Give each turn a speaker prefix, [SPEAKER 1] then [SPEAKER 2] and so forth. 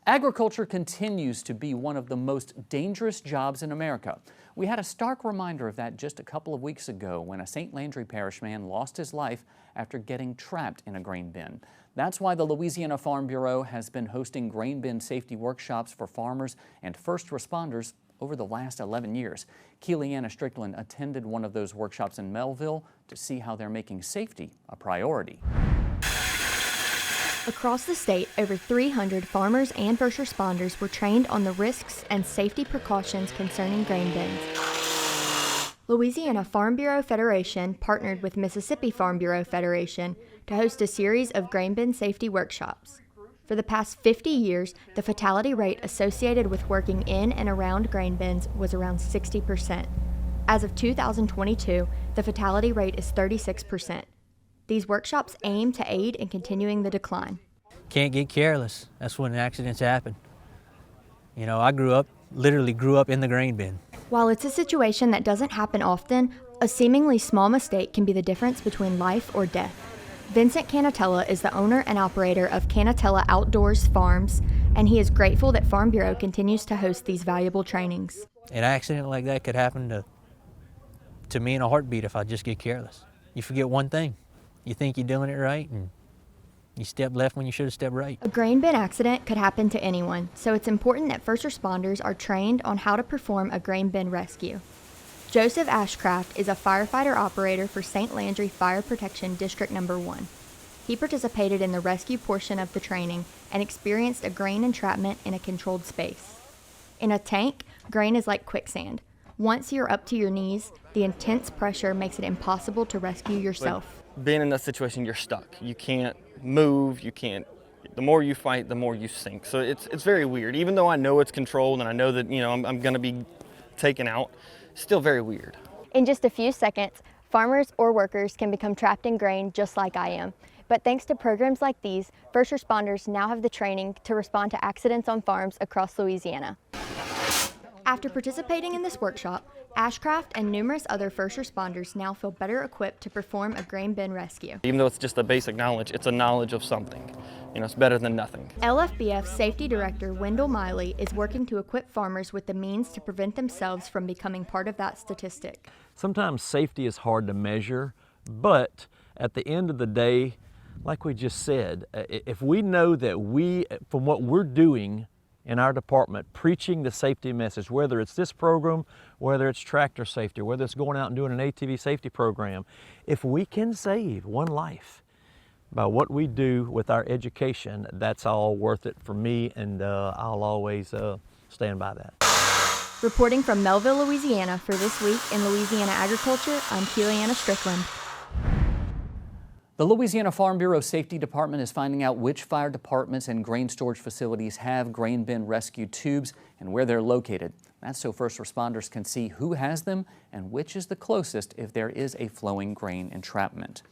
[SPEAKER 1] Agriculture continues to be one of the most dangerous jobs in America. We had a stark reminder of that just a couple of weeks ago when a St. Landry Parish man lost his life after getting trapped in a grain bin. That's why the Louisiana Farm Bureau has been hosting grain bin safety workshops for farmers and first responders over the last 11 years. Keely Ana Strickland attended one of those workshops in Melville to see how they're making safety a priority.
[SPEAKER 2] Across the state, over 300 farmers and first responders were trained on the risks and safety precautions concerning grain bins. Louisiana Farm Bureau Federation partnered with Mississippi Farm Bureau Federation to host a series of grain bin safety workshops. For the past 50 years, the fatality rate associated with working in and around grain bins was around 60%. As of 2022, the fatality rate is 36%. These workshops aim to aid in continuing the decline.
[SPEAKER 3] Can't get careless. That's when accidents happen. You know, I literally grew up in the grain bin.
[SPEAKER 2] While it's a situation that doesn't happen often, a seemingly small mistake can be the difference between life or death. Vincent Canatella is the owner and operator of Canatella Outdoors Farms, and he is grateful that Farm Bureau continues to host these valuable trainings.
[SPEAKER 3] An accident like that could happen to me in a heartbeat if I just get careless. You forget one thing. You think you're doing it right, and you step left when you should have stepped right.
[SPEAKER 2] A grain bin accident could happen to anyone, so it's important that first responders are trained on how to perform a grain bin rescue. Joseph Ashcraft is a firefighter operator for St. Landry Fire Protection District No. 1. He participated in the rescue portion of the training and experienced a grain entrapment in a controlled space. In a tank, grain is like quicksand. Once you're up to your knees, the intense pressure makes it impossible to rescue yourself.
[SPEAKER 4] Being in that situation, you're stuck. You can't move, the more you fight, the more you sink. So it's very weird. Even though I know it's controlled and I know that, I'm gonna be taken out, still very weird.
[SPEAKER 2] In just a few seconds, farmers or workers can become trapped in grain just like I am. But thanks to programs like these, first responders now have the training to respond to accidents on farms across Louisiana. After participating in this workshop, Ashcraft and numerous other first responders now feel better equipped to perform a grain bin rescue.
[SPEAKER 4] Even though it's just a basic knowledge, it's a knowledge of something. It's better than nothing.
[SPEAKER 2] LFBF Safety Director Wendell Miley is working to equip farmers with the means to prevent themselves from becoming part of that statistic.
[SPEAKER 5] Sometimes safety is hard to measure, but at the end of the day, like we just said, if we know that from what we're doing in our department, preaching the safety message, whether it's this program, whether it's tractor safety, whether it's going out and doing an ATV safety program, if we can save one life by what we do with our education, that's all worth it for me, and I'll always stand by that.
[SPEAKER 2] Reporting from Melville, Louisiana for This Week in Louisiana Agriculture, I'm Keely Ana Strickland.
[SPEAKER 1] The Louisiana Farm Bureau Safety Department is finding out which fire departments and grain storage facilities have grain bin rescue tubes and where they're located. That's so first responders can see who has them and which is the closest if there is a flowing grain entrapment.